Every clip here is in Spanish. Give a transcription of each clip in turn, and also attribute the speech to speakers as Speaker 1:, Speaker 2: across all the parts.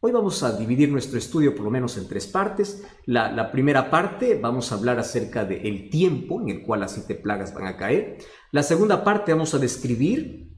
Speaker 1: Hoy vamos a dividir nuestro estudio por lo menos en tres partes. La primera parte vamos a hablar acerca del tiempo en el cual las 7 plagas van a caer. La segunda parte vamos a describir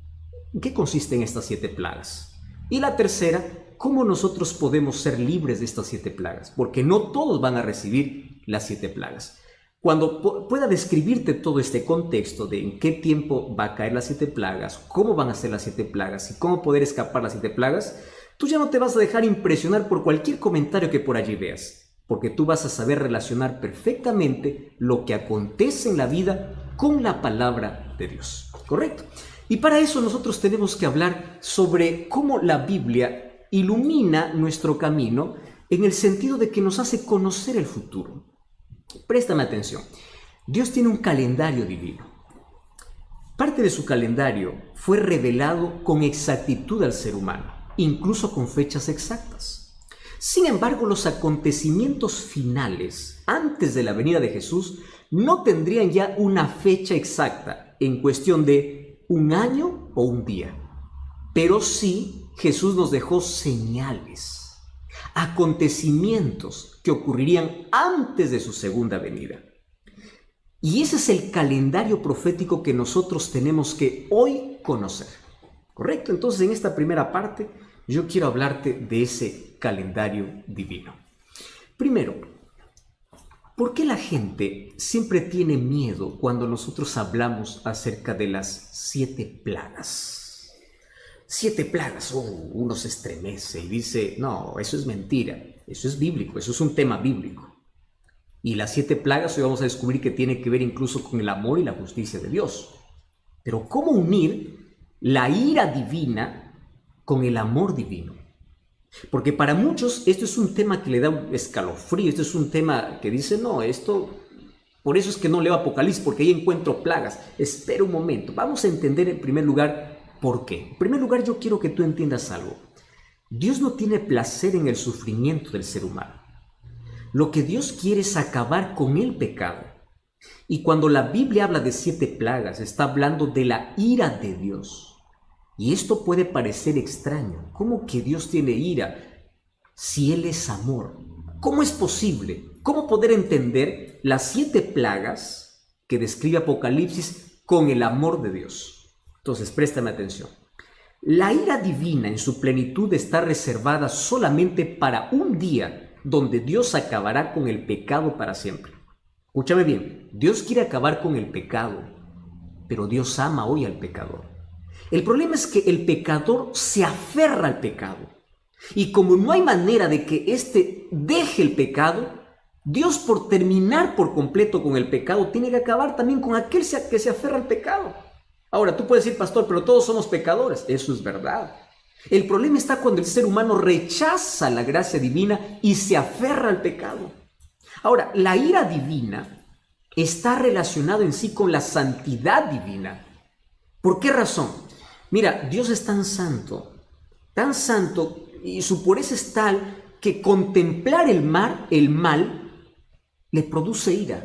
Speaker 1: en qué consisten estas 7 plagas. Y la tercera, cómo nosotros podemos ser libres de estas 7 plagas, porque no todos van a recibir las 7 plagas. Cuando pueda describirte todo este contexto de en qué tiempo va a caer las 7 plagas, cómo van a ser las 7 plagas y cómo poder escapar las 7 plagas, tú ya no te vas a dejar impresionar por cualquier comentario que por allí veas, porque tú vas a saber relacionar perfectamente lo que acontece en la vida con la palabra de Dios, ¿correcto? Y para eso nosotros tenemos que hablar sobre cómo la Biblia ilumina nuestro camino en el sentido de que nos hace conocer el futuro. Préstame atención. Dios tiene un calendario divino. Parte de su calendario fue revelado con exactitud al ser humano, incluso con fechas exactas. Sin embargo, los acontecimientos finales, antes de la venida de Jesús, no tendrían ya una fecha exacta en cuestión de un año o un día. Pero sí, Jesús nos dejó señales, acontecimientos que ocurrirían antes de su segunda venida. Y ese es el calendario profético que nosotros tenemos que hoy conocer, ¿correcto? Entonces, en esta primera parte, yo quiero hablarte de ese calendario divino. Primero, ¿por qué la gente siempre tiene miedo cuando nosotros hablamos acerca de las 7 plagas? 7 plagas, uno se estremece y dice, no, eso es mentira, eso es bíblico, eso es un tema bíblico. Y las 7 plagas hoy vamos a descubrir que tiene que ver incluso con el amor y la justicia de Dios. Pero ¿cómo unir la ira divina con el amor divino? Porque para muchos esto es un tema que le da un escalofrío, esto es un tema que dice, no, esto, por eso es que no leo Apocalipsis, porque ahí encuentro plagas. Espera un momento, vamos a entender en primer lugar por qué. En primer lugar, yo quiero que tú entiendas algo. Dios no tiene placer en el sufrimiento del ser humano. Lo que Dios quiere es acabar con el pecado. Y cuando la Biblia habla de 7 plagas, está hablando de la ira de Dios. Y esto puede parecer extraño. ¿Cómo que Dios tiene ira si Él es amor? ¿Cómo es posible? ¿Cómo poder entender las 7 plagas que describe Apocalipsis con el amor de Dios? Entonces, préstame atención. La ira divina en su plenitud está reservada solamente para un día donde Dios acabará con el pecado para siempre. Escúchame bien, Dios quiere acabar con el pecado, pero Dios ama hoy al pecador. El problema es que el pecador se aferra al pecado. Y como no hay manera de que éste deje el pecado, Dios, por terminar por completo con el pecado, tiene que acabar también con aquel que se aferra al pecado. Ahora, tú puedes decir, pastor, pero todos somos pecadores. Eso es verdad. El problema está cuando el ser humano rechaza la gracia divina y se aferra al pecado. Ahora, la ira divina está relacionada en sí con la santidad divina. ¿Por qué razón? Mira, Dios es tan santo, y su pureza es tal que contemplar el mal le produce ira.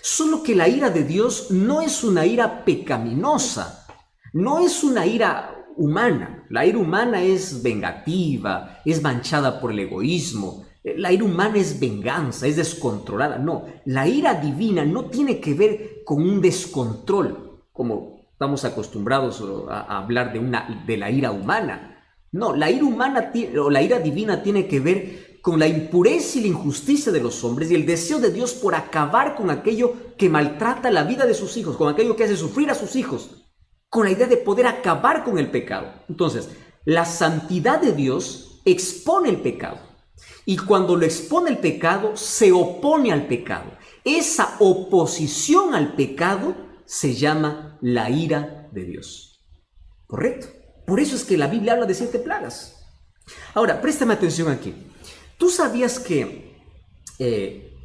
Speaker 1: Solo que la ira de Dios no es una ira pecaminosa, no es una ira humana. La ira humana es vengativa, es manchada por el egoísmo. La ira humana es venganza, es descontrolada. No, la ira divina no tiene que ver con un descontrol, como estamos acostumbrados a hablar de la ira humana. No, la ira humana o la ira divina tiene que ver con la impureza y la injusticia de los hombres y el deseo de Dios por acabar con aquello que maltrata la vida de sus hijos, con aquello que hace sufrir a sus hijos, con la idea de poder acabar con el pecado. Entonces, la santidad de Dios expone el pecado. Y cuando lo expone el pecado, se opone al pecado. Esa oposición al pecado se llama la ira de Dios. ¿Correcto? Por eso es que la Biblia habla de 7 plagas. Ahora, préstame atención aquí. ¿Tú sabías que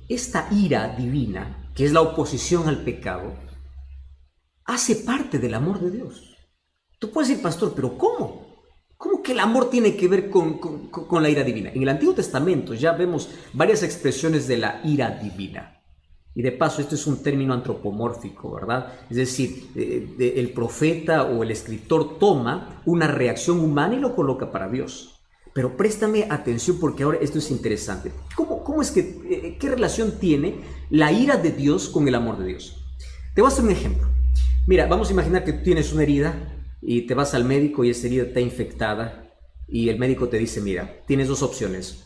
Speaker 1: esta ira divina, que es la oposición al pecado, hace parte del amor de Dios? Tú puedes decir, pastor, ¿pero cómo? ¿Cómo que el amor tiene que ver con la ira divina? En el Antiguo Testamento ya vemos varias expresiones de la ira divina. Y de paso, esto es un término antropomórfico, ¿verdad? Es decir, el profeta o el escritor toma una reacción humana y lo coloca para Dios. Pero préstame atención porque ahora esto es interesante. ¿Cómo es que, qué relación tiene la ira de Dios con el amor de Dios? Te voy a hacer un ejemplo. Mira, vamos a imaginar que tú tienes una herida y te vas al médico y esa herida está infectada y el médico te dice, mira, tienes dos opciones.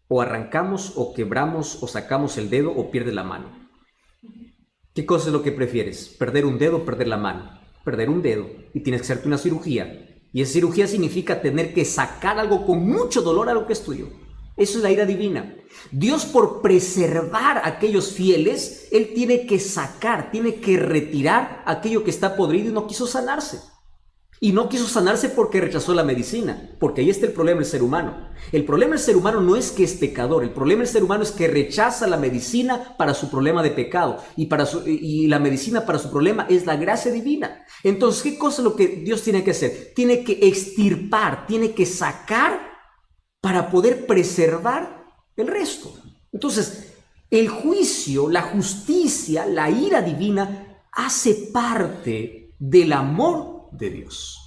Speaker 1: O arrancamos o quebramos o sacamos el dedo o pierdes la mano. ¿Qué cosa es lo que prefieres? ¿Perder un dedo o perder la mano? Perder un dedo y tienes que hacerte una cirugía. Y esa cirugía significa tener que sacar algo con mucho dolor a lo que es tuyo. Eso es la ira divina. Dios, por preservar a aquellos fieles, Él tiene que sacar, tiene que retirar aquello que está podrido y no quiso sanarse. Y no quiso sanarse porque rechazó la medicina, porque ahí está el problema del ser humano. El problema del ser humano no es que es pecador, el problema del ser humano es que rechaza la medicina para su problema de pecado y la medicina para su problema es la gracia divina. Entonces, ¿qué cosa es lo que Dios tiene que hacer? Tiene que extirpar, tiene que sacar para poder preservar el resto. Entonces, el juicio, la justicia, la ira divina hace parte del amor de Dios.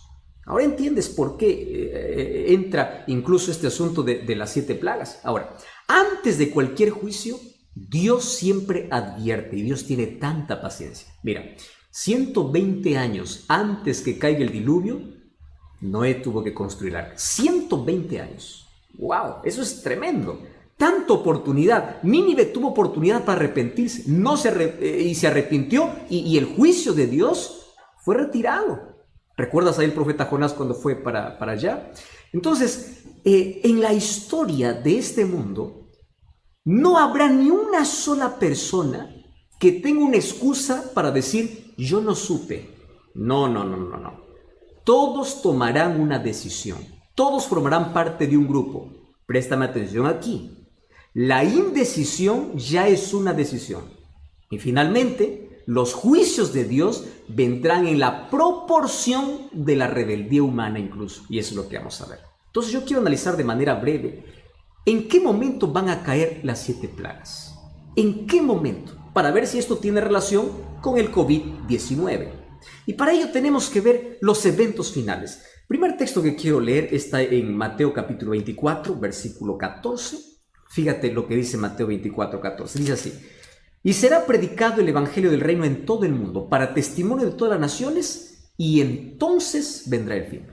Speaker 1: Ahora entiendes por qué entra incluso este asunto de las 7 plagas. Ahora, antes de cualquier juicio, Dios siempre advierte y Dios tiene tanta paciencia. Mira, 120 años antes que caiga el diluvio, Noé tuvo que construir arca. 120 años. ¡Wow! Eso es tremendo. Tanta oportunidad. Nínive tuvo oportunidad para arrepentirse. Y se arrepintió y el juicio de Dios fue retirado. ¿Recuerdas ahí el profeta Jonás cuando fue para allá? Entonces, en la historia de este mundo, no habrá ni una sola persona que tenga una excusa para decir, yo no supe. No. Todos tomarán una decisión. Todos formarán parte de un grupo. Préstame atención aquí. La indecisión ya es una decisión. Y finalmente, los juicios de Dios vendrán en la proporción de la rebeldía humana incluso. Y eso es lo que vamos a ver. Entonces yo quiero analizar de manera breve en qué momento van a caer las 7 plagas. ¿En qué momento? Para ver si esto tiene relación con el COVID-19. Y para ello tenemos que ver los eventos finales. El primer texto que quiero leer está en Mateo capítulo 24, versículo 14. Fíjate lo que dice Mateo 24, 14. Dice así. Y será predicado el evangelio del reino en todo el mundo, para testimonio de todas las naciones, y entonces vendrá el fin.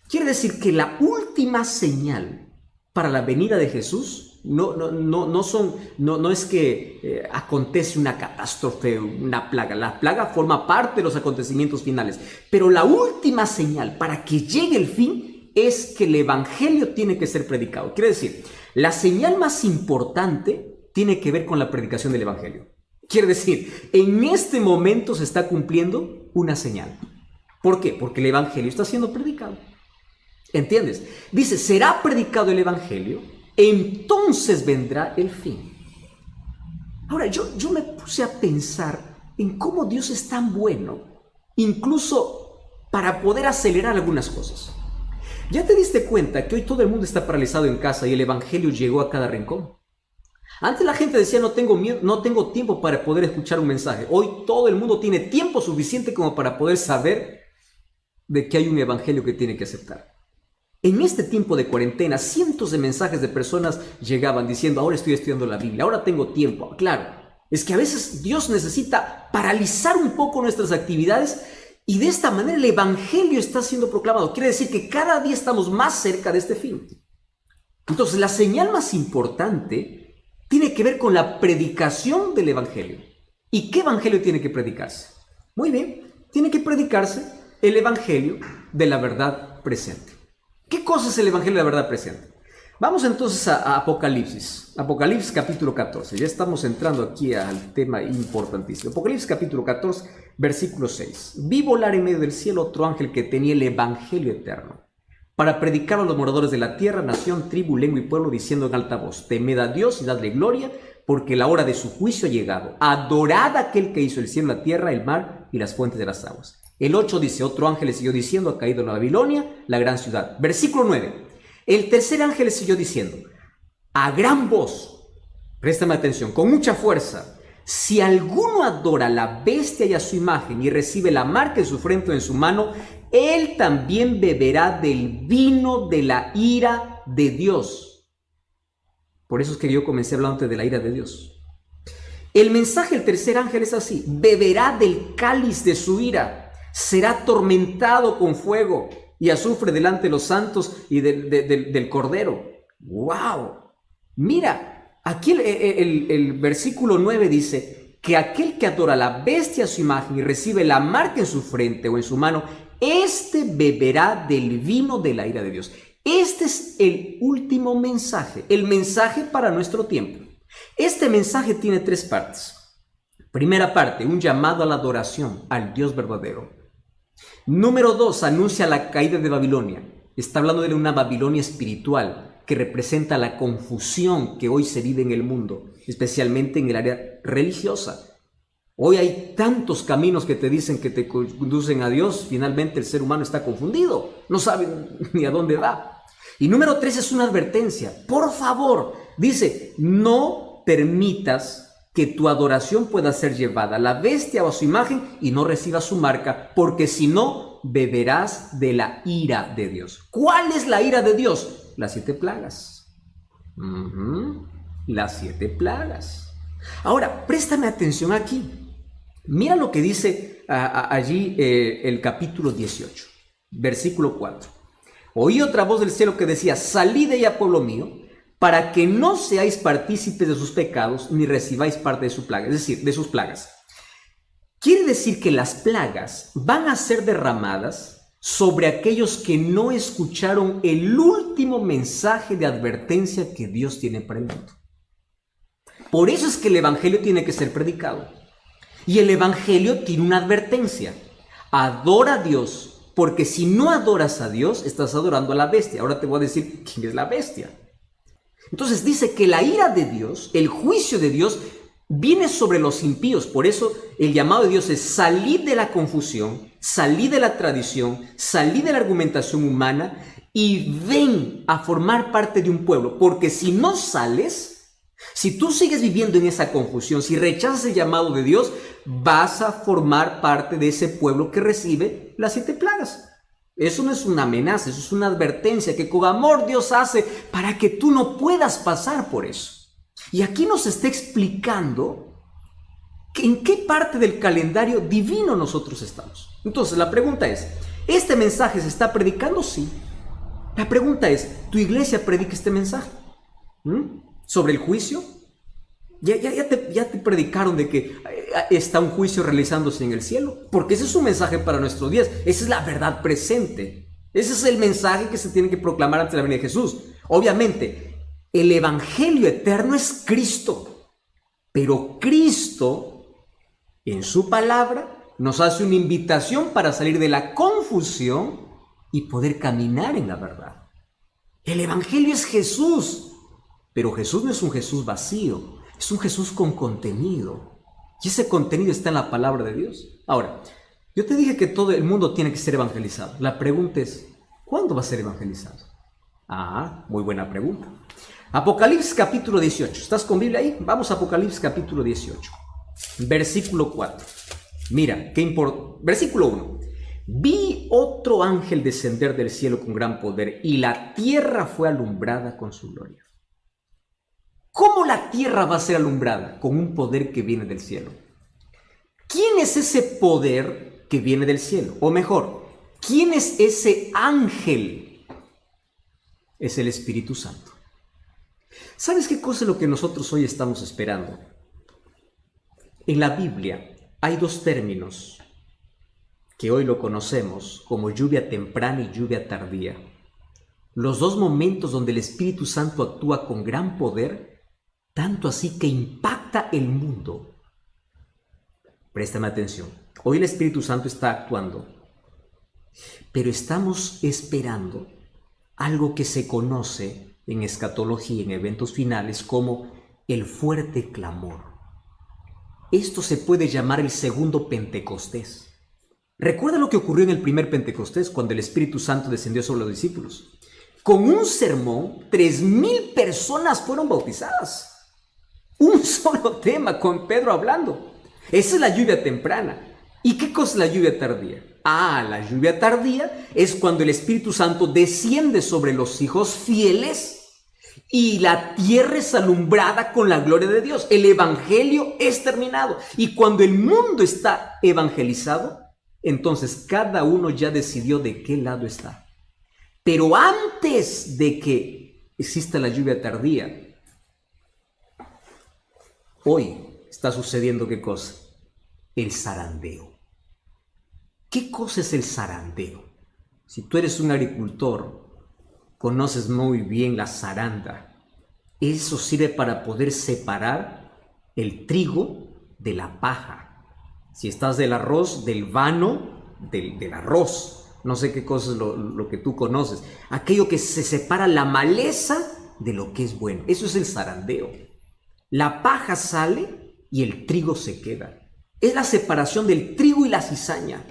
Speaker 1: Quiere decir que la última señal para la venida de Jesús no es que acontece una catástrofe, una plaga. La plaga forma parte de los acontecimientos finales, pero la última señal para que llegue el fin es que el evangelio tiene que ser predicado. Quiere decir, la señal más importante tiene que ver con la predicación del evangelio. Quiere decir, en este momento se está cumpliendo una señal. ¿Por qué? Porque el evangelio está siendo predicado. ¿Entiendes? Dice, será predicado el evangelio, entonces vendrá el fin. Ahora, yo me puse a pensar en cómo Dios es tan bueno, incluso para poder acelerar algunas cosas. ¿Ya te diste cuenta que hoy todo el mundo está paralizado en casa y el evangelio llegó a cada rincón? Antes la gente decía, no tengo tiempo para poder escuchar un mensaje. Hoy todo el mundo tiene tiempo suficiente como para poder saber de que hay un evangelio que tiene que aceptar. En este tiempo de cuarentena, cientos de mensajes de personas llegaban diciendo, ahora estoy estudiando la Biblia, ahora tengo tiempo. Claro, es que a veces Dios necesita paralizar un poco nuestras actividades y de esta manera el evangelio está siendo proclamado. Quiere decir que cada día estamos más cerca de este fin. Entonces, la señal más importante tiene que ver con la predicación del evangelio. ¿Y qué evangelio tiene que predicarse? Muy bien, tiene que predicarse el evangelio de la verdad presente. ¿Qué cosa es el evangelio de la verdad presente? Vamos entonces a Apocalipsis. Apocalipsis capítulo 14. Ya estamos entrando aquí al tema importantísimo. Apocalipsis capítulo 14, versículo 6. Vi volar en medio del cielo otro ángel que tenía el evangelio eterno, para predicar a los moradores de la tierra, nación, tribu, lengua y pueblo, diciendo en alta voz, temed a Dios y dadle gloria, porque la hora de su juicio ha llegado. Adorad a aquel que hizo el cielo, la tierra, el mar y las fuentes de las aguas. El 8 dice, otro ángel le siguió diciendo, ha caído en Babilonia, la gran ciudad. Versículo 9. El tercer ángel le siguió diciendo, a gran voz, préstame atención, con mucha fuerza, si alguno adora a la bestia y a su imagen y recibe la marca en su frente o en su mano, él también beberá del vino de la ira de Dios. Por eso es que yo comencé hablando de la ira de Dios. El mensaje del tercer ángel es así: beberá del cáliz de su ira, será atormentado con fuego y azufre delante de los santos y del Cordero. ¡Wow! Mira, aquí el versículo 9 dice que aquel que adora la bestia a su imagen y recibe la marca en su frente o en su mano, este beberá del vino de la ira de Dios. Este es el último mensaje, el mensaje para nuestro tiempo. Este mensaje tiene 3 partes. Primera parte, un llamado a la adoración al Dios verdadero. Número 2, anuncia la caída de Babilonia. Está hablando de una Babilonia espiritual que representa la confusión que hoy se vive en el mundo, especialmente en el área religiosa. Hoy hay tantos caminos que te dicen que te conducen a Dios. Finalmente el ser humano está confundido, no sabe ni a dónde va. Y número 3 es una advertencia. Por favor, dice, no permitas que tu adoración pueda ser llevada a la bestia o a su imagen y no recibas su marca, porque si no, beberás de la ira de Dios. ¿Cuál es la ira de Dios? Las 7 plagas. Las 7 plagas. Ahora, préstame atención aquí. Mira lo que dice allí el capítulo 18, versículo 4. Oí otra voz del cielo que decía: salid de ella, pueblo mío, para que no seáis partícipes de sus pecados, ni recibáis parte de su plaga, es decir, de sus plagas. Quiere decir que las plagas van a ser derramadas sobre aquellos que no escucharon el último mensaje de advertencia que Dios tiene para el mundo. Por eso es que el evangelio tiene que ser predicado. Y el evangelio tiene una advertencia: adora a Dios, porque si no adoras a Dios, estás adorando a la bestia. Ahora te voy a decir quién es la bestia. Entonces dice que la ira de Dios, el juicio de Dios, viene sobre los impíos. Por eso el llamado de Dios es: salid de la confusión, salid de la tradición, salid de la argumentación humana y ven a formar parte de un pueblo. Porque si no sales, si tú sigues viviendo en esa confusión, si rechazas el llamado de Dios, vas a formar parte de ese pueblo que recibe las 7 plagas. Eso no es una amenaza, eso es una advertencia que con amor Dios hace para que tú no puedas pasar por eso. Y aquí nos está explicando en qué parte del calendario divino nosotros estamos. Entonces la pregunta es: ¿este mensaje se está predicando? Sí. La pregunta es: ¿tu iglesia predica este mensaje? ¿Sobre el juicio? Ya te predicaron de que está un juicio realizándose en el cielo, porque ese es un mensaje para nuestros días. Esa es la verdad presente. Ese es el mensaje que se tiene que proclamar ante la venida de Jesús. Obviamente, el evangelio eterno es Cristo, pero Cristo, en su palabra, nos hace una invitación para salir de la confusión y poder caminar en la verdad. El evangelio es Jesús, pero Jesús no es un Jesús vacío. Es un Jesús con contenido. Y ese contenido está en la palabra de Dios. Ahora, yo te dije que todo el mundo tiene que ser evangelizado. La pregunta es: ¿cuándo va a ser evangelizado? Muy buena pregunta. Apocalipsis capítulo 18. ¿Estás con Biblia ahí? Vamos a Apocalipsis capítulo 18. Versículo 4. Mira, qué importante. Versículo 1. Vi otro ángel descender del cielo con gran poder, y la tierra fue alumbrada con su gloria. ¿Cómo la tierra va a ser alumbrada? Con un poder que viene del cielo. ¿Quién es ese poder que viene del cielo? O mejor, ¿quién es ese ángel? Es el Espíritu Santo. ¿Sabes qué cosa es lo que nosotros hoy estamos esperando? En la Biblia hay 2 términos que hoy lo conocemos como lluvia temprana y lluvia tardía. Los 2 momentos donde el Espíritu Santo actúa con gran poder, tanto así que impacta el mundo. Préstame atención. Hoy el Espíritu Santo está actuando, pero estamos esperando algo que se conoce en escatología, en eventos finales, como el fuerte clamor. Esto se puede llamar el segundo Pentecostés. ¿Recuerda lo que ocurrió en el primer Pentecostés, cuando el Espíritu Santo descendió sobre los discípulos? Con un sermón, 3,000 personas fueron bautizadas. Un solo tema, con Pedro hablando. Esa es la lluvia temprana. ¿Y qué cosa es la lluvia tardía? La lluvia tardía es cuando el Espíritu Santo desciende sobre los hijos fieles y la tierra es alumbrada con la gloria de Dios. El evangelio es terminado. Y cuando el mundo está evangelizado, entonces cada uno ya decidió de qué lado está. Pero antes de que exista la lluvia tardía, hoy está sucediendo ¿qué cosa? El zarandeo. ¿Qué cosa es el zarandeo? Si tú eres un agricultor, conoces muy bien la zaranda. Eso sirve para poder separar el trigo de la paja. Si estás del arroz, del vano, del arroz. No sé qué cosa es lo que tú conoces. Aquello que se separa la maleza de lo que es bueno. Eso es el zarandeo. La paja sale y el trigo se queda. Es la separación del trigo y la cizaña.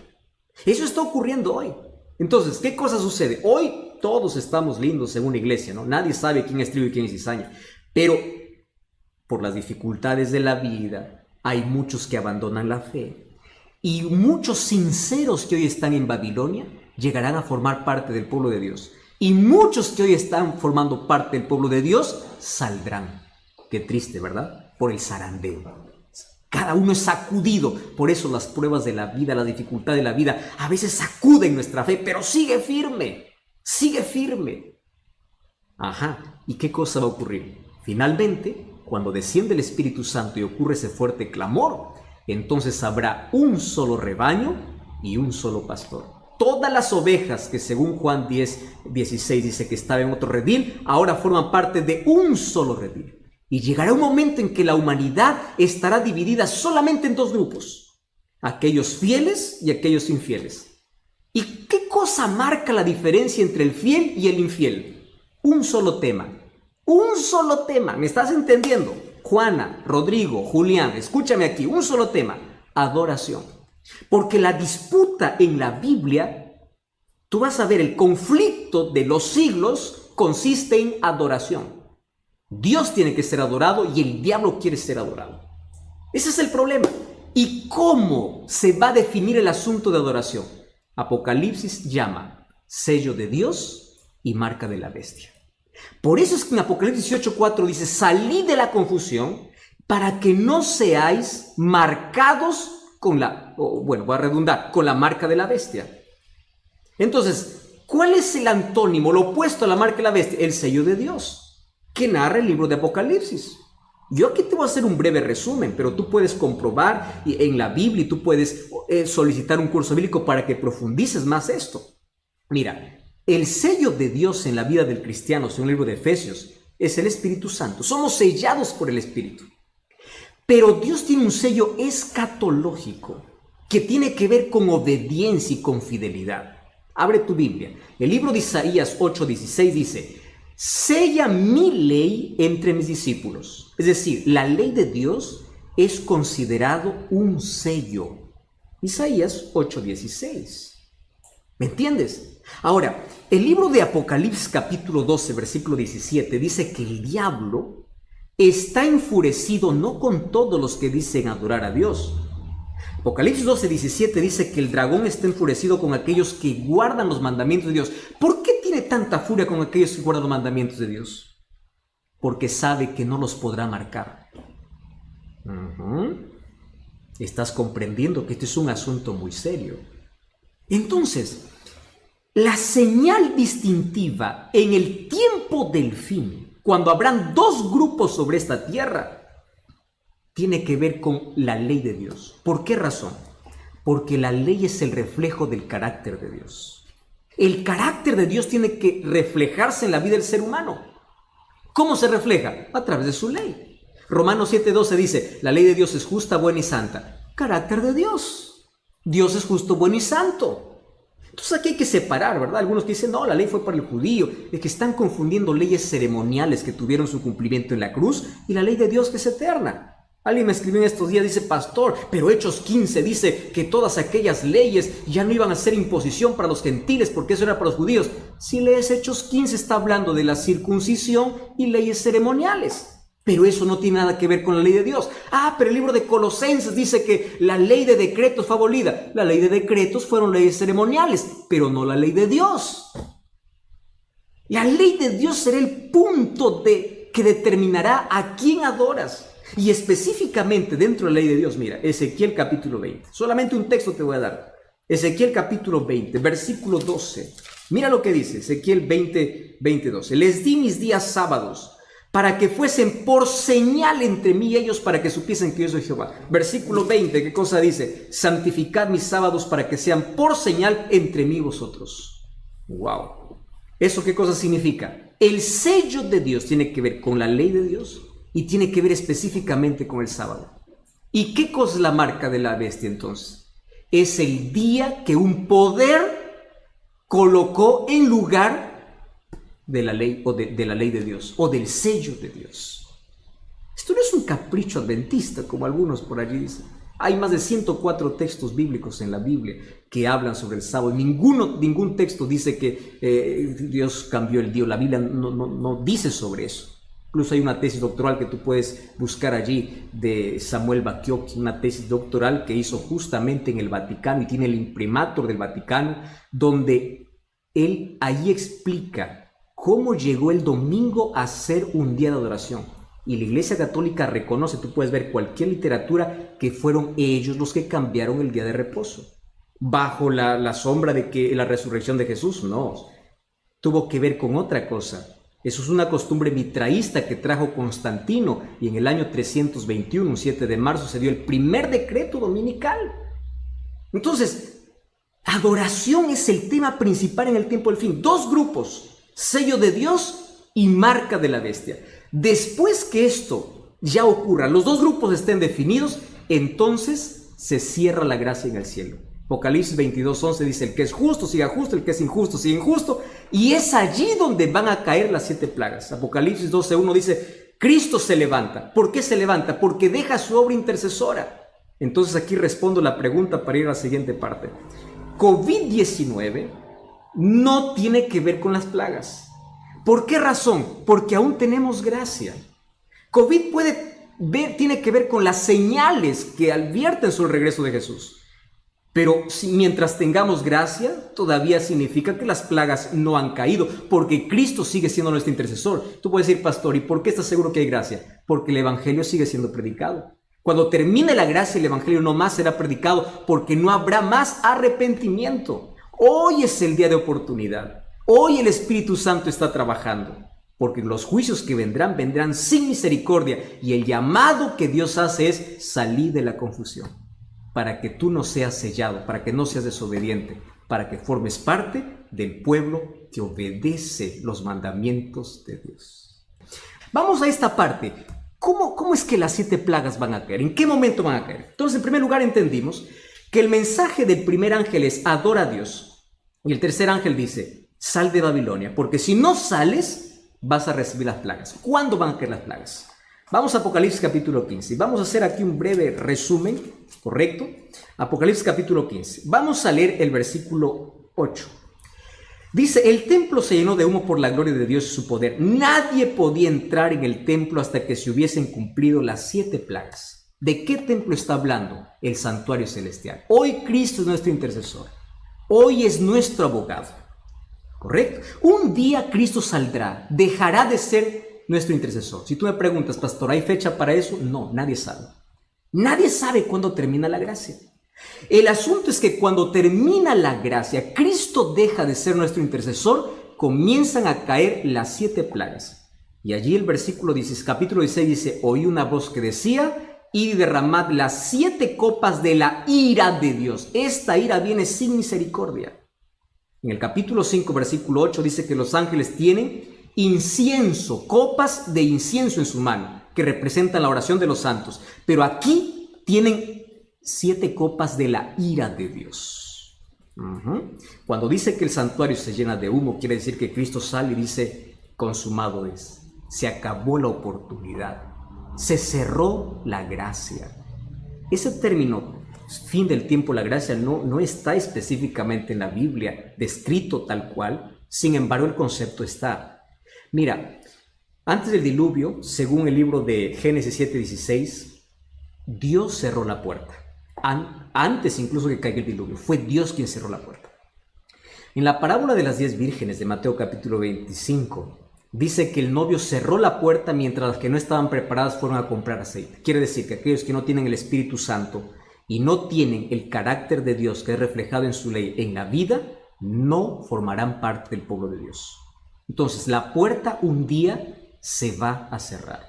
Speaker 1: Eso está ocurriendo hoy. Entonces, ¿qué cosa sucede? Hoy todos estamos lindos en una iglesia, ¿no? Nadie sabe quién es trigo y quién es cizaña. Pero por las dificultades de la vida, hay muchos que abandonan la fe. Y muchos sinceros que hoy están en Babilonia llegarán a formar parte del pueblo de Dios. Y muchos que hoy están formando parte del pueblo de Dios saldrán. Qué triste, ¿verdad? Por el zarandeo. Cada uno es sacudido. Por eso las pruebas de la vida, la dificultad de la vida, a veces sacuden nuestra fe, pero sigue firme. Sigue firme. ¿Y qué cosa va a ocurrir? Finalmente, cuando desciende el Espíritu Santo y ocurre ese fuerte clamor, entonces habrá un solo rebaño y un solo pastor. Todas las ovejas que según Juan 10:16 dice que estaban en otro redil, ahora forman parte de un solo redil. Y llegará un momento en que la humanidad estará dividida solamente en dos grupos, aquellos fieles y aquellos infieles. ¿Y qué cosa marca la diferencia entre el fiel y el infiel? Un solo tema. Un solo tema. ¿Me estás entendiendo? Juana, Rodrigo, Julián, escúchame aquí. Un solo tema. Adoración. Porque la disputa en la Biblia, tú vas a ver, el conflicto de los siglos consiste en adoración. Dios tiene que ser adorado y el diablo quiere ser adorado. Ese es el problema. ¿Y cómo se va a definir el asunto de adoración? Apocalipsis llama sello de Dios y marca de la bestia. Por eso es que en Apocalipsis 18:4 dice: salid de la confusión para que no seáis marcados con voy a redundar, con la marca de la bestia. Entonces, ¿cuál es el antónimo, lo opuesto a la marca de la bestia? El sello de Dios, que narra el libro de Apocalipsis. Yo aquí te voy a hacer un breve resumen, pero tú puedes comprobar en la Biblia y tú puedes solicitar un curso bíblico para que profundices más esto. Mira, el sello de Dios en la vida del cristiano, según el libro de Efesios, es el Espíritu Santo. Somos sellados por el Espíritu. Pero Dios tiene un sello escatológico que tiene que ver con obediencia y con fidelidad. Abre tu Biblia. El libro de Isaías 8:16 dice: sella mi ley entre mis discípulos. Es decir, la ley de Dios es considerado un sello. Isaías 8:16. ¿Me entiendes? Ahora, el libro de Apocalipsis capítulo 12, versículo 17 dice que el diablo está enfurecido no con todos los que dicen adorar a Dios. Apocalipsis 12:17 dice que el dragón está enfurecido con aquellos que guardan los mandamientos de Dios. ¿Por qué tiene tanta furia con aquellos que guardan los mandamientos de Dios? Porque sabe que no los podrá marcar. Estás comprendiendo que este es un asunto muy serio. Entonces, la señal distintiva en el tiempo del fin, cuando habrán dos grupos sobre esta tierra, tiene que ver con la ley de Dios. ¿Por qué razón? Porque la ley es el reflejo del carácter de Dios. El carácter de Dios tiene que reflejarse en la vida del ser humano. ¿Cómo se refleja? A través de su ley. Romanos 7:12 dice: la ley de Dios es justa, buena y santa. Carácter de Dios. Dios es justo, bueno y santo. Entonces aquí hay que separar, ¿verdad? Algunos que dicen: no, la ley fue para el judío. Es que están confundiendo leyes ceremoniales que tuvieron su cumplimiento en la cruz y la ley de Dios que es eterna. Alguien me escribió en estos días, dice: pastor, pero Hechos 15 dice que todas aquellas leyes ya no iban a ser imposición para los gentiles porque eso era para los judíos. Si lees Hechos 15 está hablando de la circuncisión y leyes ceremoniales. Pero eso no tiene nada que ver con la ley de Dios. Pero el libro de Colosenses dice que la ley de decretos fue abolida. La ley de decretos fueron leyes ceremoniales, pero no la ley de Dios. La ley de Dios será el punto que determinará a quién adoras. Y específicamente dentro de la ley de Dios, mira, Ezequiel capítulo 20. Solamente un texto te voy a dar. Ezequiel capítulo 20, versículo 12. Mira lo que dice Ezequiel 20, 12. Les di mis días sábados para que fuesen por señal entre mí y ellos, para que supiesen que yo soy Jehová. Versículo 20, ¿qué cosa dice? Santificad mis sábados para que sean por señal entre mí y vosotros. ¡Wow! ¿Eso qué cosa significa? El sello de Dios tiene que ver con la ley de Dios y tiene que ver específicamente con el sábado. ¿Y qué cosa es la marca de la bestia entonces? Es el día que un poder colocó en lugar de la ley o de la ley de Dios o del sello de Dios. Esto no es un capricho adventista como algunos por allí dicen. Hay más de 104 textos bíblicos en la Biblia que hablan sobre el sábado. Ningún texto dice que Dios cambió el día. La Biblia no dice sobre eso. Incluso hay una tesis doctoral que tú puedes buscar allí de Samuel Bacchiocchi, una tesis doctoral que hizo justamente en el Vaticano y tiene el imprimatur del Vaticano, donde él ahí explica cómo llegó el domingo a ser un día de adoración. Y la Iglesia Católica reconoce, tú puedes ver cualquier literatura, que fueron ellos los que cambiaron el día de reposo. Bajo la sombra de que la resurrección de Jesús, no. Tuvo que ver con otra cosa. Eso es una costumbre mitraísta que trajo Constantino, y en el año 321, un 7 de marzo, se dio el primer decreto dominical. Entonces, adoración es el tema principal en el tiempo del fin. Dos grupos: sello de Dios y marca de la bestia. Después que esto ya ocurra, los dos grupos estén definidos, entonces se cierra la gracia en el cielo. Apocalipsis 22:11 dice: el que es justo siga justo, el que es injusto siga injusto, y es allí donde van a caer las 7 plagas. Apocalipsis 12:1 dice: Cristo se levanta. ¿Por qué se levanta? Porque deja su obra intercesora. Entonces aquí respondo la pregunta para ir a la siguiente parte. COVID-19 no tiene que ver con las plagas. ¿Por qué razón? Porque aún tenemos gracia. COVID tiene que ver con las señales que advierten sobre el regreso de Jesús. Pero mientras tengamos gracia, todavía significa que las plagas no han caído, porque Cristo sigue siendo nuestro intercesor. Tú puedes decir: pastor, ¿y por qué estás seguro que hay gracia? Porque el evangelio sigue siendo predicado. Cuando termine la gracia, el evangelio no más será predicado, porque no habrá más arrepentimiento. Hoy es el día de oportunidad. Hoy el Espíritu Santo está trabajando, porque los juicios que vendrán sin misericordia, y el llamado que Dios hace es salir de la confusión, para que tú no seas sellado, para que no seas desobediente, para que formes parte del pueblo que obedece los mandamientos de Dios. Vamos a esta parte. ¿Cómo es que las 7 plagas van a caer? ¿En qué momento van a caer? Entonces, en primer lugar, entendimos que el mensaje del primer ángel es: adora a Dios. Y el tercer ángel dice: sal de Babilonia, porque si no sales, vas a recibir las plagas. ¿Cuándo van a caer las plagas? Vamos a Apocalipsis capítulo 15. Vamos a hacer aquí un breve resumen, ¿correcto? Apocalipsis capítulo 15. Vamos a leer el versículo 8. Dice: el templo se llenó de humo por la gloria de Dios y su poder. Nadie podía entrar en el templo hasta que se hubiesen cumplido las 7 plagas. ¿De qué templo está hablando? El santuario celestial. Hoy Cristo es nuestro intercesor. Hoy es nuestro abogado. ¿Correcto? Un día Cristo saldrá, dejará de ser nuestro intercesor. Si tú me preguntas: pastor, ¿hay fecha para eso? No, nadie sabe. Nadie sabe cuándo termina la gracia. El asunto es que cuando termina la gracia, Cristo deja de ser nuestro intercesor, comienzan a caer las 7 plagas. Y allí el versículo 16, capítulo 16 dice: oí una voz que decía: y derramad las 7 copas de la ira de Dios. Esta ira viene sin misericordia. En el capítulo 5, versículo 8 dice que los ángeles tienen incienso, copas de incienso en su mano, que representan la oración de los santos. Pero aquí tienen 7 copas de la ira de Dios. Cuando dice que el santuario se llena de humo, quiere decir que Cristo sale y dice: consumado es. Se acabó la oportunidad. Se cerró la gracia. Ese término, fin del tiempo, la gracia, no está específicamente en la Biblia descrito tal cual. Sin embargo, el concepto está. Mira, Antes del diluvio, según el libro de Génesis 7:16, Dios cerró la puerta. Antes incluso que caiga el diluvio, fue Dios quien cerró la puerta. En la parábola de las 10 vírgenes de Mateo capítulo 25, dice que el novio cerró la puerta mientras las que no estaban preparadas fueron a comprar aceite. Quiere decir que aquellos que no tienen el Espíritu Santo y no tienen el carácter de Dios que es reflejado en su ley en la vida, no formarán parte del pueblo de Dios. Entonces, la puerta un día se va a cerrar.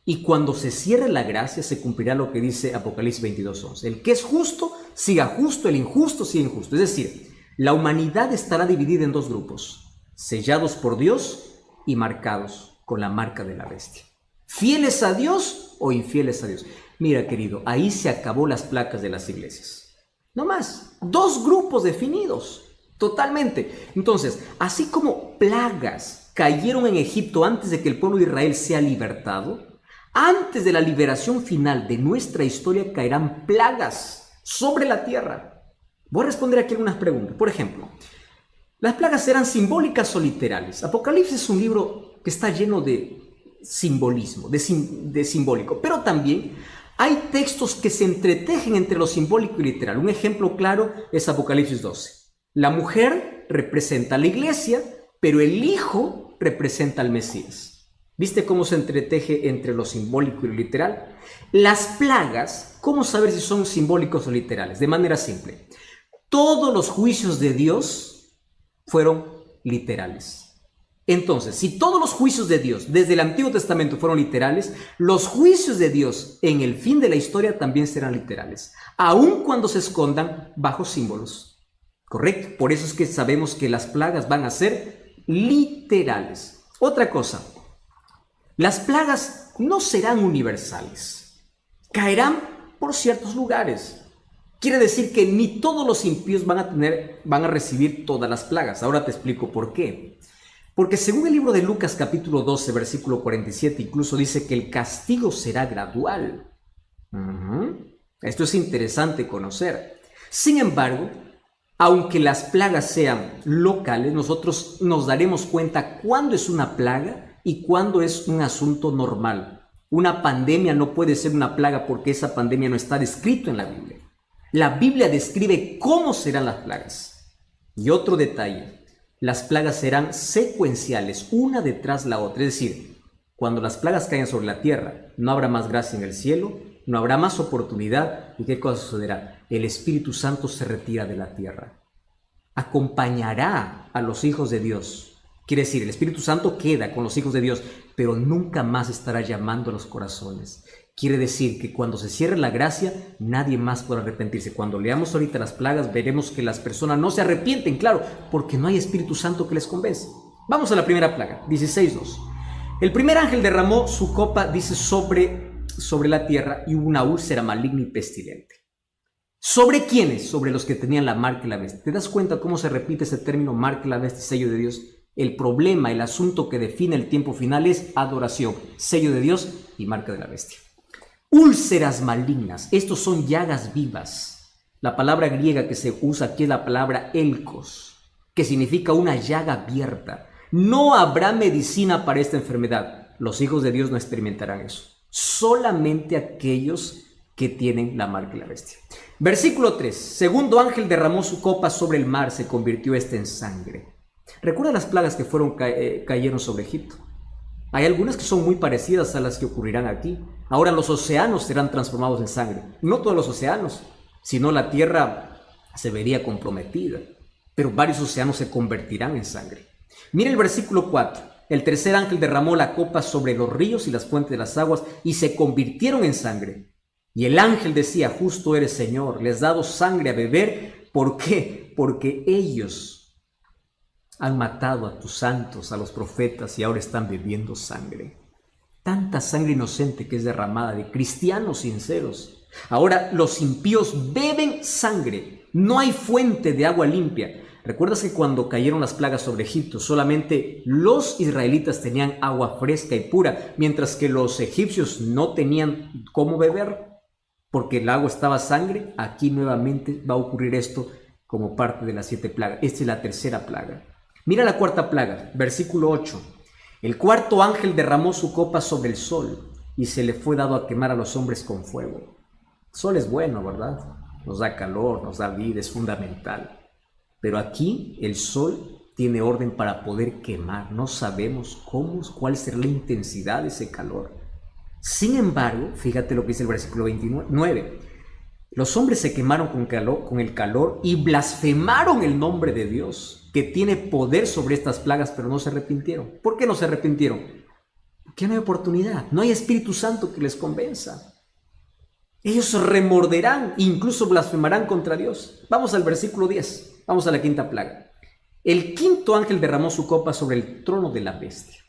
Speaker 1: Y cuando se cierre la gracia, se cumplirá lo que dice Apocalipsis 22:11. El que es justo, siga justo, el injusto, siga injusto. Es decir, la humanidad estará dividida en dos grupos, sellados por Dios y marcados con la marca de la bestia. ¿Fieles a Dios o infieles a Dios? Mira, querido, ahí se acabó las placas de las iglesias. No más, dos grupos definidos, totalmente. Entonces, así como plagas cayeron en Egipto antes de que el pueblo de Israel sea libertado, antes de la liberación final de nuestra historia caerán plagas sobre la tierra. Voy a responder aquí algunas preguntas. Por ejemplo, ¿las plagas serán simbólicas o literales? Apocalipsis es un libro que está lleno de simbolismo, de simbólico, pero también hay textos que se entretejen entre lo simbólico y literal. Un ejemplo claro es Apocalipsis 12. La mujer representa a la iglesia, pero el hijo representa al Mesías. ¿Viste cómo se entreteje entre lo simbólico y lo literal? Las plagas, ¿cómo saber si son simbólicos o literales? De manera simple. Todos los juicios de Dios fueron literales. Entonces, si todos los juicios de Dios desde el Antiguo Testamento fueron literales, los juicios de Dios en el fin de la historia también serán literales, aun cuando se escondan bajo símbolos. ¿Correcto? Por eso es que sabemos que las plagas van a ser literales. Otra cosa. Las plagas no serán universales, caerán por ciertos lugares. Quiere decir que ni todos los impíos van a recibir todas las plagas. Ahora te explico por qué. Porque según el libro de Lucas capítulo 12, versículo 47, incluso dice que el castigo será gradual. Esto es interesante conocer. Sin embargo, aunque las plagas sean locales, nosotros nos daremos cuenta cuándo es una plaga y cuándo es un asunto normal. Una pandemia no puede ser una plaga porque esa pandemia no está descrito en la Biblia. La Biblia describe cómo serán las plagas. Y otro detalle, las plagas serán secuenciales, una detrás la otra. Es decir, cuando las plagas caigan sobre la tierra, no habrá más gracia en el cielo, no habrá más oportunidad. ¿Y qué cosa sucederá? El Espíritu Santo se retira de la tierra. Acompañará a los hijos de Dios. Quiere decir, el Espíritu Santo queda con los hijos de Dios, pero nunca más estará llamando a los corazones. Quiere decir que cuando se cierre la gracia, nadie más podrá arrepentirse. Cuando leamos ahorita las plagas, veremos que las personas no se arrepienten, claro, porque no hay Espíritu Santo que les convence. Vamos a la primera plaga, 16:2. El primer ángel derramó su copa, dice, sobre la tierra y hubo una úlcera maligna y pestilente. ¿Sobre quiénes? Sobre los que tenían la marca y la bestia. ¿Te das cuenta cómo se repite ese término, marca y la bestia, sello de Dios? El problema, el asunto que define el tiempo final es adoración, sello de Dios y marca de la bestia. Úlceras malignas, estos son llagas vivas. La palabra griega que se usa aquí es la palabra elkos, que significa una llaga abierta. No habrá medicina para esta enfermedad. Los hijos de Dios no experimentarán eso. Solamente aquellos que tienen la marca de la bestia. Versículo 3. Segundo ángel derramó su copa sobre el mar, se convirtió este en sangre. ¿Recuerda las plagas que cayeron sobre Egipto? Hay algunas que son muy parecidas a las que ocurrirán aquí. Ahora los océanos serán transformados en sangre. No todos los océanos, sino la tierra se vería comprometida. Pero varios océanos se convertirán en sangre. Mira el versículo 4. El tercer ángel derramó la copa sobre los ríos y las fuentes de las aguas y se convirtieron en sangre. Y el ángel decía, justo eres, Señor, les has dado sangre a beber. ¿Por qué? Porque ellos han matado a tus santos, a los profetas, y ahora están bebiendo sangre. Tanta sangre inocente que es derramada de cristianos sinceros. Ahora los impíos beben sangre. No hay fuente de agua limpia. ¿Recuerdas que cuando cayeron las plagas sobre Egipto, solamente los israelitas tenían agua fresca y pura, mientras que los egipcios no tenían cómo beber? Porque el agua estaba sangre. Aquí nuevamente va a ocurrir esto como parte de las 7 plagas. Esta es la tercera plaga. Mira la cuarta plaga, versículo 8. El cuarto ángel derramó su copa sobre el sol y se le fue dado a quemar a los hombres con fuego. El sol es bueno, ¿verdad? Nos da calor, nos da vida, es fundamental. Pero aquí el sol tiene orden para poder quemar. No sabemos cuál será la intensidad de ese calor. Sin embargo, fíjate lo que dice el versículo 29. Los hombres se quemaron con el calor y blasfemaron el nombre de Dios, que tiene poder sobre estas plagas, pero no se arrepintieron. ¿Por qué no se arrepintieron? Porque no hay oportunidad, no hay Espíritu Santo que les convenza. Ellos remorderán, incluso blasfemarán contra Dios. Vamos al versículo 10, vamos a la quinta plaga. El quinto ángel derramó su copa sobre el trono de la bestia.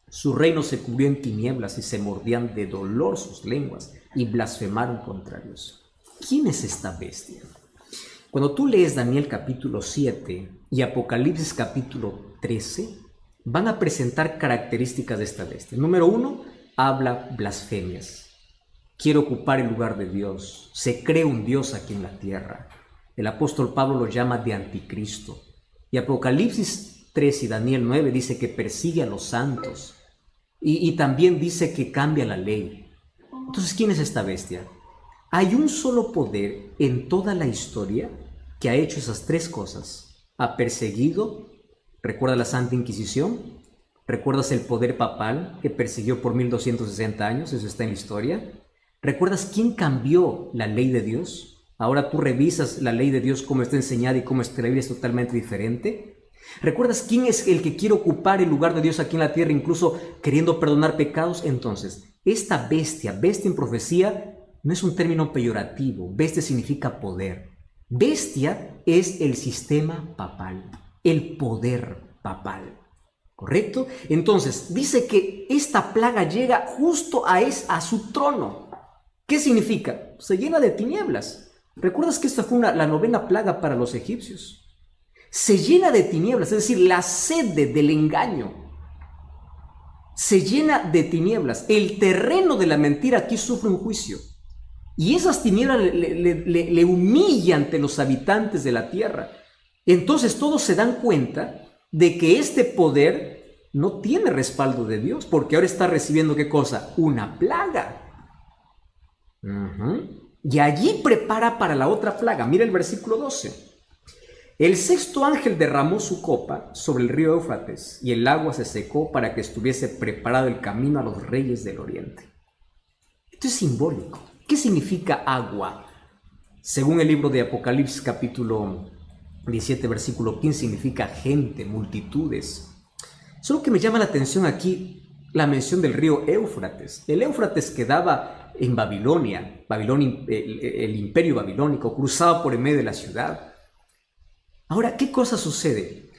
Speaker 1: Su reino se cubrió en tinieblas y se mordían de dolor sus lenguas y blasfemaron contra Dios. ¿Quién es esta bestia? Cuando tú lees Daniel capítulo 7 y Apocalipsis capítulo 13, van a presentar características de esta bestia. Número 1, habla blasfemias. Quiere ocupar el lugar de Dios. Se cree un Dios aquí en la tierra. El apóstol Pablo lo llama de anticristo. Y Apocalipsis 3 y Daniel 9 dice que persigue a los santos. Y también dice que cambia la ley. Entonces, ¿quién es esta bestia? Hay un solo poder en toda la historia que ha hecho esas tres cosas. Ha perseguido, ¿recuerda la Santa Inquisición? ¿Recuerdas el poder papal que persiguió por 1260 años? Eso está en la historia. ¿Recuerdas quién cambió la ley de Dios? Ahora tú revisas la ley de Dios, cómo está enseñada y cómo está escrita, es totalmente diferente. ¿Recuerdas quién es el que quiere ocupar el lugar de Dios aquí en la tierra, incluso queriendo perdonar pecados? Entonces, esta bestia en profecía, no es un término peyorativo. Bestia significa poder. Bestia es el sistema papal, el poder papal. ¿Correcto? Entonces, dice que esta plaga llega justo a su trono. ¿Qué significa? Se llena de tinieblas. ¿Recuerdas que esta fue la novena plaga para los egipcios? Se llena de tinieblas, es decir, la sede del engaño. Se llena de tinieblas. El terreno de la mentira aquí sufre un juicio. Y esas tinieblas le humillan ante los habitantes de la tierra. Entonces todos se dan cuenta de que este poder no tiene respaldo de Dios, porque ahora está recibiendo ¿qué cosa? Una plaga. Y allí prepara para la otra plaga. Mira el versículo 12. El sexto ángel derramó su copa sobre el río Éufrates, y el agua se secó para que estuviese preparado el camino a los reyes del oriente. Esto es simbólico. ¿Qué significa agua? Según el libro de Apocalipsis capítulo 17 versículo 15, significa gente, multitudes. Solo que me llama la atención aquí la mención del río Éufrates. El Éufrates quedaba en Babilonia, el imperio babilónico, cruzaba por el medio de la ciudad. Ahora, ¿qué cosa sucede?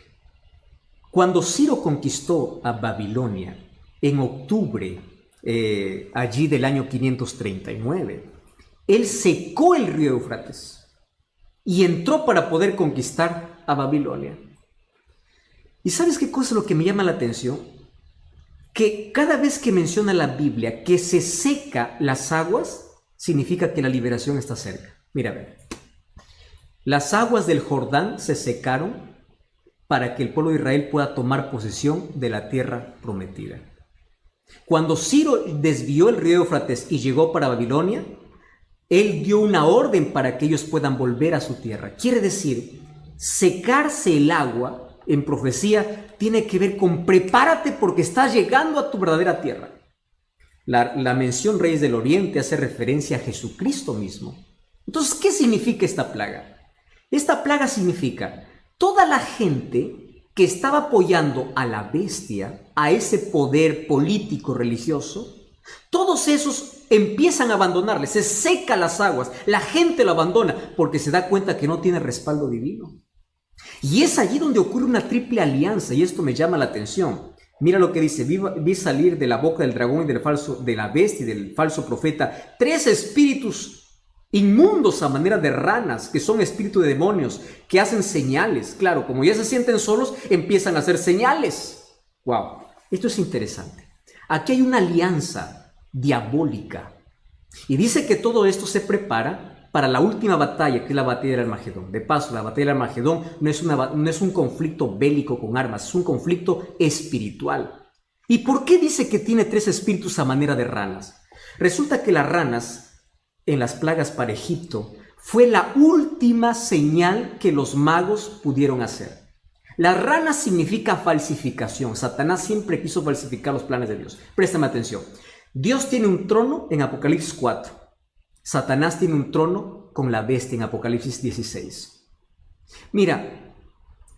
Speaker 1: Cuando Ciro conquistó a Babilonia en octubre allí del año 539, él secó el río Éufrates y entró para poder conquistar a Babilonia. ¿Y sabes qué cosa es lo que me llama la atención? Que cada vez que menciona la Biblia que se seca las aguas, significa que la liberación está cerca. Mira, a ver. Las aguas del Jordán se secaron para que el pueblo de Israel pueda tomar posesión de la tierra prometida. Cuando Ciro desvió el río Éufrates y llegó para Babilonia, él dio una orden para que ellos puedan volver a su tierra. Quiere decir, secarse el agua en profecía tiene que ver con prepárate porque estás llegando a tu verdadera tierra. La mención Reyes del Oriente hace referencia a Jesucristo mismo. Entonces, ¿qué significa esta plaga? Esta plaga significa toda la gente que estaba apoyando a la bestia, a ese poder político religioso, todos esos empiezan a abandonarle, se secan las aguas, la gente lo abandona porque se da cuenta que no tiene respaldo divino. Y es allí donde ocurre una triple alianza, y esto me llama la atención. Mira lo que dice: vi salir de la boca del dragón y de la bestia y del falso profeta 3 espíritus inmundos a manera de ranas, que son espíritus de demonios, que hacen señales. Claro, como ya se sienten solos, empiezan a hacer señales. Wow, esto es interesante. Aquí hay una alianza diabólica. Y dice que todo esto se prepara para la última batalla, que es la batalla del Armagedón. De paso, la batalla del Armagedón no es un conflicto bélico con armas, es un conflicto espiritual. ¿Y por qué dice que tiene 3 espíritus a manera de ranas? Resulta que las ranas en las plagas para Egipto fue la última señal que los magos pudieron hacer. Las ranas significa falsificación. Satanás siempre quiso falsificar los planes de Dios. Préstame atención. Dios tiene un trono en Apocalipsis 4. Satanás tiene un trono con la bestia en Apocalipsis 16. Mira,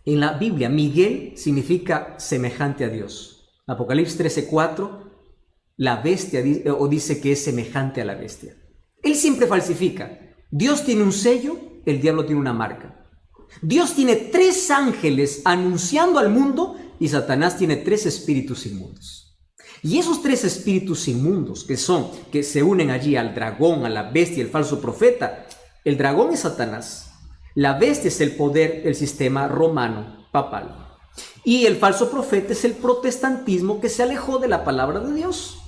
Speaker 1: en la Biblia, Miguel significa semejante a Dios. Apocalipsis 13:4, la bestia dice que es semejante a la bestia. Él siempre falsifica. Dios tiene un sello, el diablo tiene una marca. Dios tiene 3 ángeles anunciando al mundo y Satanás tiene 3 espíritus inmundos. Y esos 3 espíritus inmundos que se unen allí al dragón, a la bestia y el falso profeta, el dragón es Satanás, la bestia es el poder del sistema romano papal y el falso profeta es el protestantismo que se alejó de la palabra de Dios.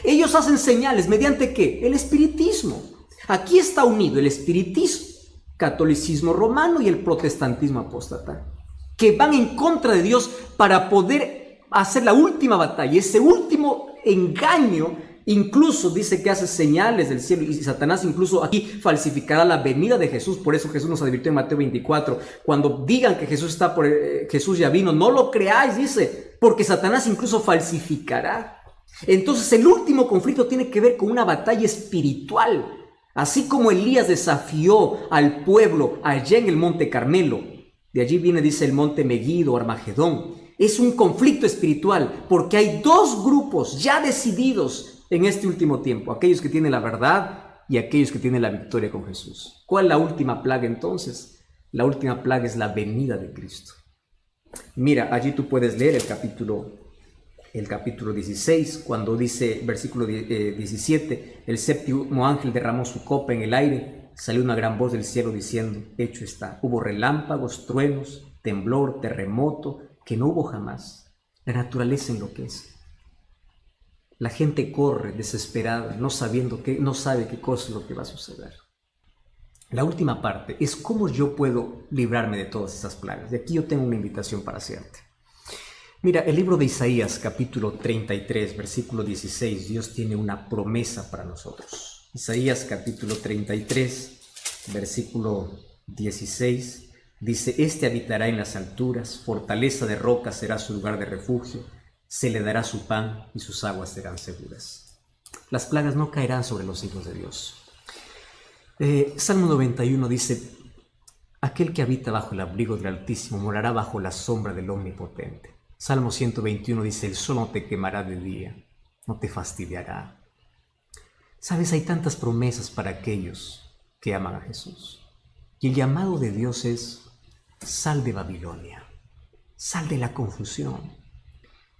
Speaker 1: Ellos hacen señales, ¿mediante qué? El espiritismo. Aquí está unido el espiritismo, catolicismo romano y el protestantismo apóstata, que van en contra de Dios para poder hacer la última batalla. Ese último engaño incluso dice que hace señales del cielo, y Satanás incluso aquí falsificará la venida de Jesús. Por eso Jesús nos advirtió en Mateo 24, cuando digan que Jesús ya vino, no lo creáis, dice, porque Satanás incluso falsificará. Entonces el último conflicto tiene que ver con una batalla espiritual. Así como Elías desafió al pueblo allá en el monte Carmelo, de allí viene, dice, el monte Megiddo, Armagedón. Es un conflicto espiritual porque hay 2 grupos ya decididos en este último tiempo, aquellos que tienen la verdad y aquellos que tienen la victoria con Jesús. ¿Cuál es la última plaga entonces? La última plaga es la venida de Cristo. Mira, allí tú puedes leer el capítulo 16, cuando dice, versículo 17, el séptimo ángel derramó su copa en el aire, salió una gran voz del cielo diciendo, hecho está. Hubo relámpagos, truenos, temblor, terremoto, que no hubo jamás. La naturaleza enloquece. La gente corre desesperada, no sabe qué cosa es lo que va a suceder. La última parte es cómo yo puedo librarme de todas esas plagas. De aquí yo tengo una invitación para hacerte. Mira, el libro de Isaías, capítulo 33, versículo 16, Dios tiene una promesa para nosotros. Isaías, capítulo 33, versículo 16, dice, este habitará en las alturas, fortaleza de roca será su lugar de refugio, se le dará su pan y sus aguas serán seguras. Las plagas no caerán sobre los hijos de Dios. Salmo 91 dice, aquel que habita bajo el abrigo del Altísimo morará bajo la sombra del Omnipotente. Salmo 121 dice, el sol no te quemará de día, no te fastidiará. Sabes, hay tantas promesas para aquellos que aman a Jesús. Y el llamado de Dios es, sal de Babilonia, sal de la confusión.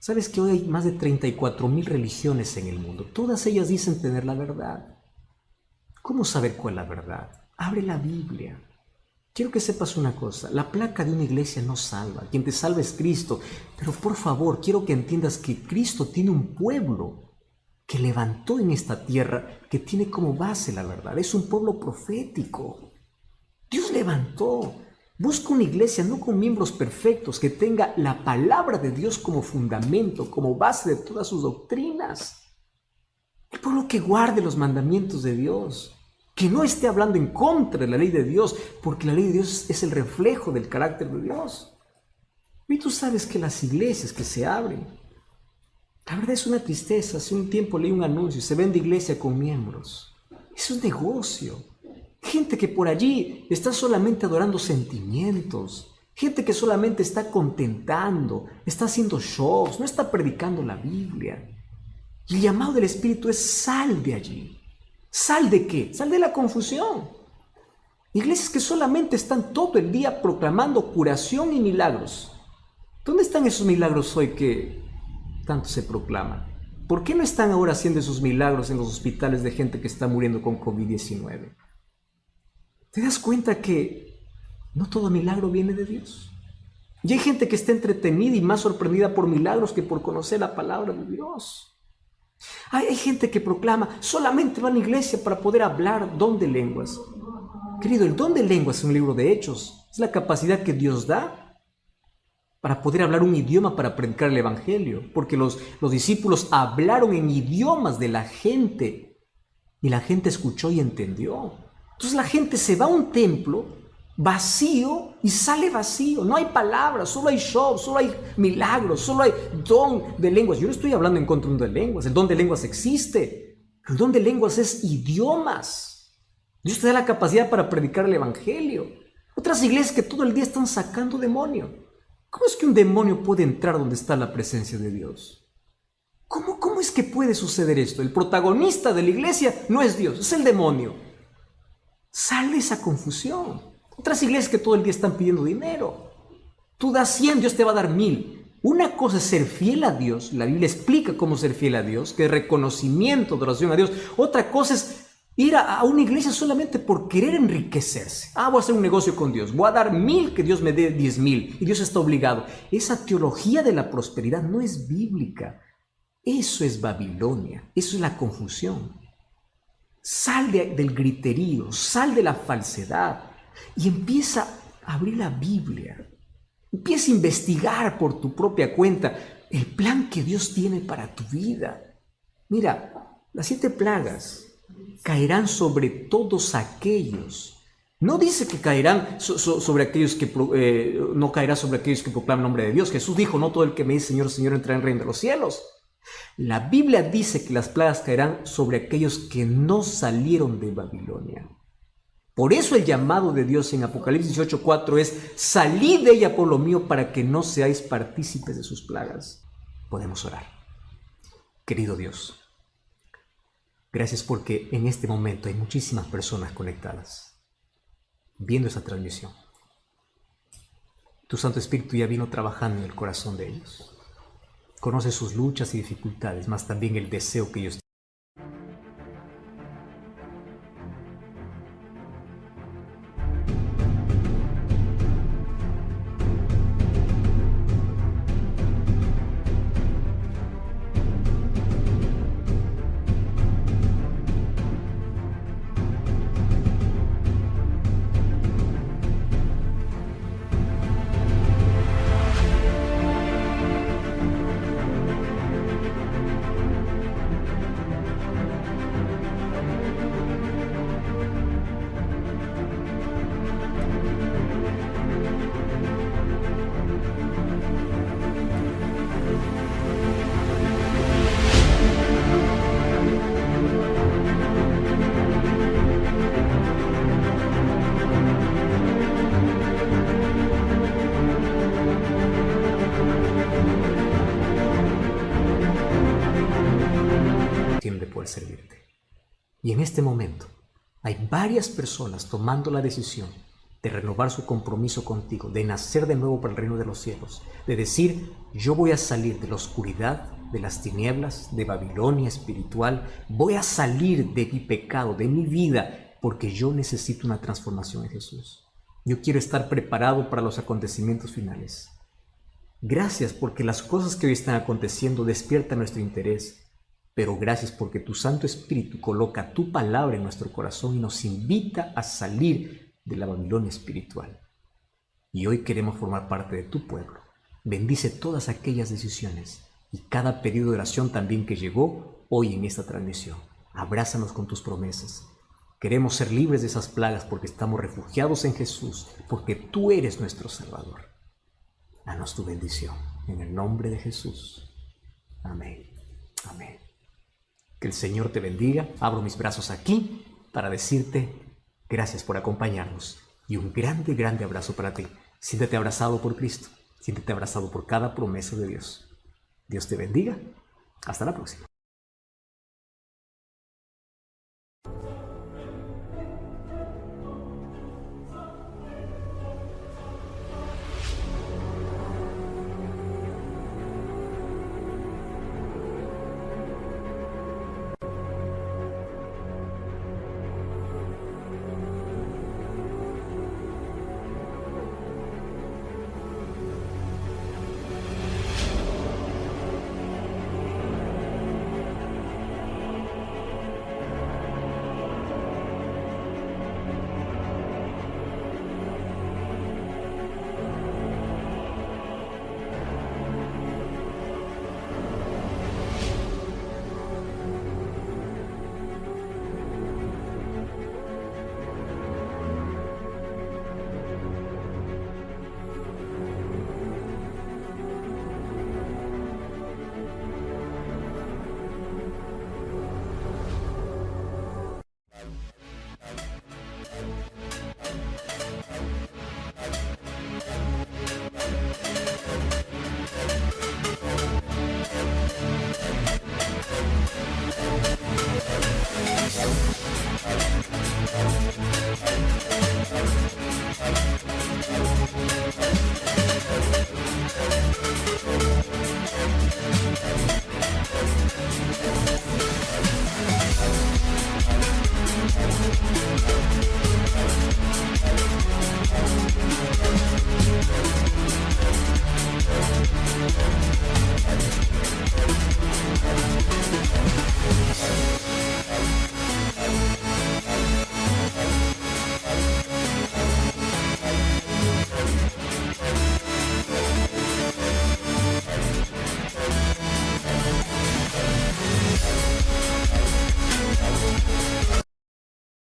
Speaker 1: Sabes que hoy hay más de 34,000 religiones en el mundo. Todas ellas dicen tener la verdad. ¿Cómo saber cuál es la verdad? Abre la Biblia. Quiero que sepas una cosa, la placa de una iglesia no salva, quien te salva es Cristo, pero por favor, quiero que entiendas que Cristo tiene un pueblo que levantó en esta tierra, que tiene como base la verdad, es un pueblo profético. Dios levantó, busca una iglesia no con miembros perfectos, que tenga la palabra de Dios como fundamento, como base de todas sus doctrinas. El pueblo que guarde los mandamientos de Dios, que no esté hablando en contra de la ley de Dios, porque la ley de Dios es el reflejo del carácter de Dios. Y tú sabes que las iglesias que se abren, la verdad es una tristeza. Hace un tiempo leí un anuncio, se vende iglesia con miembros. Es un negocio. Gente que por allí está solamente adorando sentimientos, gente que solamente está contentando, está haciendo shows, no está predicando la Biblia. Y el llamado del Espíritu es sal de allí. ¿Sal de qué? Sal de la confusión. Iglesias que solamente están todo el día proclamando curación y milagros. ¿Dónde están esos milagros hoy que tanto se proclaman? ¿Por qué no están ahora haciendo esos milagros en los hospitales de gente que está muriendo con COVID-19? ¿Te das cuenta que no todo milagro viene de Dios? Y hay gente que está entretenida y más sorprendida por milagros que por conocer la palabra de Dios. Hay gente que proclama, solamente va a la iglesia para poder hablar don de lenguas. Querido, el don de lenguas es un libro de Hechos. Es la capacidad que Dios da. para poder hablar un idioma para predicar el evangelio, porque los discípulos hablaron en idiomas de la gente y la gente escuchó y entendió. Entonces la gente se va a un templo vacío y sale vacío. No hay palabras, solo hay show, solo hay milagros, solo hay don de lenguas. Yo no estoy hablando en contra de un don de lenguas. El don de lenguas existe. El don de lenguas es idiomas. Dios te da la capacidad para predicar el evangelio. Otras iglesias que todo el día están sacando demonio. ¿Cómo es que un demonio puede entrar donde está la presencia de Dios? ¿Cómo es que puede suceder esto? El protagonista de la iglesia no es Dios, es el demonio. Sale esa confusión. Otras iglesias que todo el día están pidiendo dinero. Tú das 100, Dios te va a dar 1000. Una cosa es ser fiel a Dios. La Biblia explica cómo ser fiel a Dios, que es reconocimiento, adoración a Dios. Otra cosa es ir a una iglesia solamente por querer enriquecerse. Voy a hacer un negocio con Dios. Voy a dar 1000, que Dios me dé 10,000. Y Dios está obligado. Esa teología de la prosperidad no es bíblica. Eso es Babilonia. Eso es la confusión. Sal del griterío, sal de la falsedad y empieza a abrir la Biblia. Empieza a investigar por tu propia cuenta el plan que Dios tiene para tu vida. Mira, las 7 plagas caerán sobre todos aquellos. No dice que caerán sobre aquellos que no caerá sobre aquellos que proclaman el nombre de Dios. Jesús dijo, no todo el que me dice Señor, Señor entrará en el reino de los cielos. La Biblia dice que las plagas caerán sobre aquellos que no salieron de Babilonia. Por eso el llamado de Dios en Apocalipsis 18:4 es: salid de ella, pueblo mío, para que no seáis partícipes de sus plagas. Podemos orar. Querido Dios, gracias porque en este momento hay muchísimas personas conectadas, viendo esa transmisión. Tu Santo Espíritu ya vino trabajando en el corazón de ellos. Conoce sus luchas y dificultades, mas también el deseo que ellos tienen. De poder servirte. Y en este momento hay varias personas tomando la decisión de renovar su compromiso contigo, de nacer de nuevo para el reino de los cielos, de decir: yo voy a salir de la oscuridad, de las tinieblas, de Babilonia espiritual, voy a salir de mi pecado, de mi vida, porque yo necesito una transformación en Jesús. Yo quiero estar preparado para los acontecimientos finales. Gracias porque las cosas que hoy están aconteciendo despiertan nuestro interés. Pero gracias porque tu Santo Espíritu coloca tu palabra en nuestro corazón y nos invita a salir de la Babilonia espiritual. Y hoy queremos formar parte de tu pueblo. Bendice todas aquellas decisiones y cada pedido de oración también que llegó hoy en esta transmisión. Abrázanos con tus promesas. Queremos ser libres de esas plagas porque estamos refugiados en Jesús, porque tú eres nuestro Salvador. Danos tu bendición en el nombre de Jesús. Amén. Amén. Que el Señor te bendiga. Abro mis brazos aquí para decirte gracias por acompañarnos y un grande, grande abrazo para ti. Siéntete abrazado por Cristo. Siéntete abrazado por cada promesa de Dios. Dios te bendiga. Hasta la próxima.